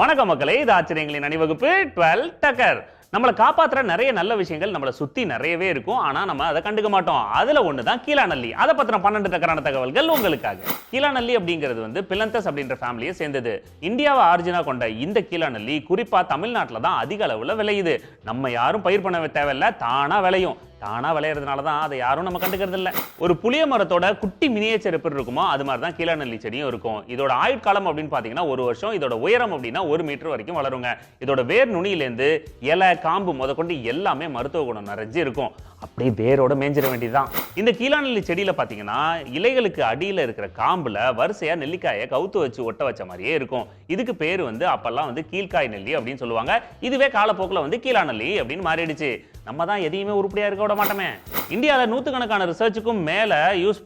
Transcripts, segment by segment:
வணக்கம் மக்களே, இது ஆச்சரியங்களின் அணிவகுப்பு 12 டக்கர். நம்மளை காப்பாற்றுற நிறைய நல்ல விஷயங்கள் நம்மளை சுத்தி நிறையவே இருக்கும். ஆனா நம்ம அதை கண்டுக்க மாட்டோம். அதுல ஒண்ணுதான் கீழாநெல்லி. அதை பத்தின 12 டக்கரான தகவல்கள் உங்களுக்காக. கீழாநெல்லி அப்படிங்கிறது பிலந்தஸ் அப்படின்ற ஃபேமிலியை சேர்ந்தது. இந்தியாவை ஆரிஜினா கொண்ட இந்த கீழாநெல்லி குறிப்பா தமிழ்நாட்டில் தான் அதிக அளவுல விளையுது. நம்ம யாரும் பயிர் பண்ண தேவையில்ல, தானா விளையும். தானா விளையிறதுனால தான் அதை யாரும் நம்ம கண்டுக்கிறது இல்லை. ஒரு புளிய மரத்தோட குட்டி மினியேச்சர் எப்படி இருக்குமோ அது மாதிரி தான் கீழாநெல்லி செடியும் இருக்கும். இதோட ஆயுட்காலம் அப்படின்னு பார்த்தீங்கன்னா 1 வருஷம். இதோட உயரம் அப்படின்னா 1 மீட்டர் வரைக்கும் வளருங்க. இதோட வேர் நுனியிலேருந்து இலை காம்பு முதற்கொண்டு எல்லாமே மருத்துவ குணம் நிறைஞ்சு இருக்கும். அப்படியே வேரோட மேஞ்சிட வேண்டியதுதான். இந்த கீழாநெல்லி செடியில பார்த்தீங்கன்னா இலைகளுக்கு அடியில் இருக்கிற காம்புல வரிசையா நெல்லிக்காயை கவுத்து வச்சு ஒட்ட வச்ச மாதிரியே இருக்கும். இதுக்கு பேர் அப்பெல்லாம் கீழ்காய் நெல்லி அப்படின்னு சொல்லுவாங்க. இதுவே காலப்போக்கில் கீழாநெல்லி அப்படின்னு மாறிடுச்சு. நம்ம தான் எதையுமே உருப்படியா இருக்க விட மாட்டோமே. இந்தியாவில் நூற்றுக்கணக்கான ரிசர்ச்சுக்கும் மேல யூஸ்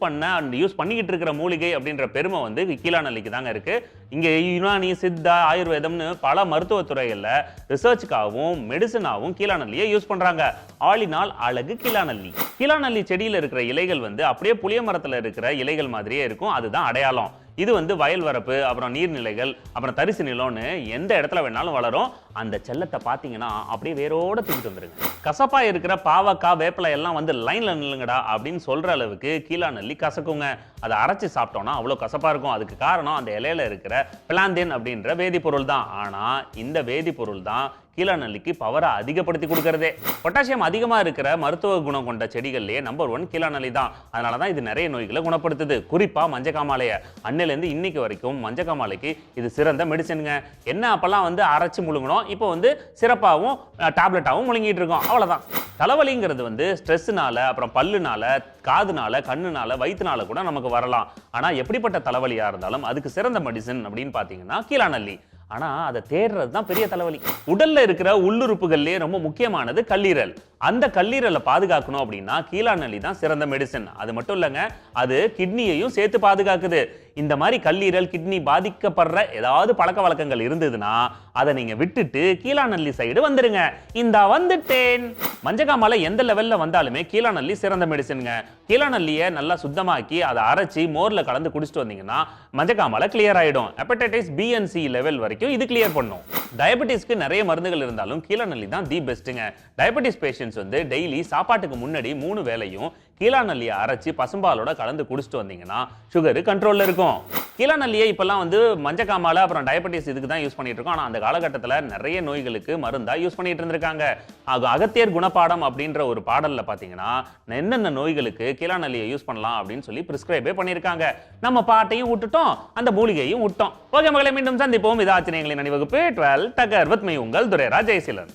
பண்ணிக்கிட்டு இருக்கிற மூலிகை அப்படின்ற பெருமை கீழாநெல்லிக்கு தாங்க இருக்கு. இங்க யுனானி, சித்தா, ஆயுர்வேதம்னு பல மருத்துவ துறைகள்ல ரிசர்ச்சுக்காகவும் மெடிசனாகவும் கீழாநெல்லியை யூஸ் பண்றாங்க. ஆளினால் அழகு கீழாநெல்லி. கீழாநெல்லி செடியில இருக்கிற இலைகள் அப்படியே புளிய மரத்துல இருக்கிற இலைகள் மாதிரியே இருக்கும். அதுதான் அடையாளம். இது வயல் வரப்பு, அப்புறம் நீர்நிலைகள், அப்புறம் தரிசு நிலம்னு எந்த இடத்துல வேணாலும் வளரும். அந்த செல்லத்தை பார்த்தீங்கன்னா அப்படியே வேரோட தூக்கிட்டு வந்துருங்க. கசப்பா இருக்கிற பாவக்காய், வேப்பிலை எல்லாம் லைன்ல நில்லுங்கடா அப்படின்னு சொல்ற அளவுக்கு கீழாநெல்லி கசக்குங்க. அதை அரைச்சி சாப்பிட்டோம்னா அவ்வளோ கசப்பா இருக்கும். அதுக்கு காரணம் அந்த இலையில இருக்கிற பிளாந்தின் அப்படின்ற வேதிப்பொருள் தான். ஆனா இந்த வேதிப்பொருள் தான் கீழாநெல்லிக்கு பவரை அதிகப்படுத்தி கொடுக்கறதே. பொட்டாசியம் அதிகமா இருக்கிற மருத்துவ குணம் கொண்ட செடிகள்லயே நம்பர் 1 கீழாநெல்லி தான். அதனாலதான் இது நிறைய நோய்களை குணப்படுத்துது. குறிப்பா மஞ்சக்காமாலைய அன்னையிலேருந்து இன்னைக்கு வரைக்கும் மஞ்சக்காமாலைக்கு இது சிறந்த மெடிசனுங்க. என்ன அப்பெல்லாம் அரைச்சு முழுங்கணும், இப்போ சிறப்பாகவும் டேப்லெட்டாகவும் முழுங்கிட்டு இருக்கோம். அவ்வளவுதான். தலைவலிங்கிறது ஸ்ட்ரெஸ்னால, அப்புறம் பல்லுனால, காதுனால, கண்ணுனால, வயிற்றுனால கூட நமக்கு வரலாம். ஆனா எப்படிப்பட்ட தலைவலியா இருந்தாலும் அதுக்கு சிறந்த மெடிசன் அப்படின்னு பாத்தீங்கன்னா கீழாநெல்லி. ஆனா அதை தேடுறது தான் பெரிய தலைவலி. உடல்ல இருக்கிற உள்ளுறுப்புகள்லயே ரொம்ப முக்கியமானது கல்லீரல். அந்த கல்லீரலை பாதுகாக்கணும் அப்படின்னா கீழாநெல்லி தான் சிறந்த மெடிசன். அது மட்டும் இல்லைங்க, அது கிட்னியையும் சேர்த்து பாதுகாக்குது. இந்த மாதிரி கல்லீரல், கிட்னி பாதிக்கப்படுற ஏதாவது பழக்க வழக்கங்கள் இருந்ததுன்னா அதை நீங்க விட்டுட்டு கீழாநெல்லி சைடு வந்துருங்க. இந்த வந்துட்டேன். மஞ்சக்காமாலை எந்த லெவல்ல வந்தாலுமே கீழாநெல்லி சிறந்த மெடிசனுங்க. கீழாநெல்லியை நல்லா சுத்தமாக்கி அதை அரைச்சி மோர்ல கலந்து குடிச்சிட்டு வந்தீங்கன்னா மஞ்சக்காமாலை கிளியர் ஆயிடும். Hepatitis B and C level வரைக்கும் இது கிளியர் பண்ணும். டயபெட்டிஸ்க்கு நிறைய மருந்துகள் இருந்தாலும் கீழாநெல்லி தான் தி பெஸ்ட்டுங்க. டயபெட்டிஸ் பேஷண்ட்ஸ் டெய்லி சாப்பாட்டுக்கு முன்னாடி 3 வேளையும் கீழாநெல்லியை அரைச்சி பசும்பாலோட கலந்து குடிச்சிட்டு வந்தீங்கன்னா சுகர் கண்ட்ரோல்ல இருக்கும். கீழாநெல்லியை இப்பெல்லாம் மஞ்சக்காமாலை, அப்புறம் டயபெட்டிஸ் இதுக்கு தான் யூஸ் பண்ணிட்டு இருக்கோம். ஆனா அந்த காலகட்டத்தில் நிறைய நோய்களுக்கு மருந்தா யூஸ் பண்ணிட்டு இருந்திருக்காங்க. அகத்தியர் குணப்பாடம் அப்படின்ற ஒரு பாடல்ல பாத்தீங்கன்னா என்னென்ன நோய்களுக்கு கீழாநெல்லியை யூஸ் பண்ணலாம் அப்படின்னு சொல்லி பிரிஸ்கிரைபே பண்ணியிருக்காங்க. நம்ம பாட்டையும் விட்டுட்டோம், அந்த மூலிகையும் விட்டோம். ஓகே மக்களை, மீண்டும் சந்திப்போம். இது ஆச்சரியங்களின் அணிவகுப்பு 12 டக்கர் வித் மீ, உங்கள் துரைராஜ் ஜெயசீலன்.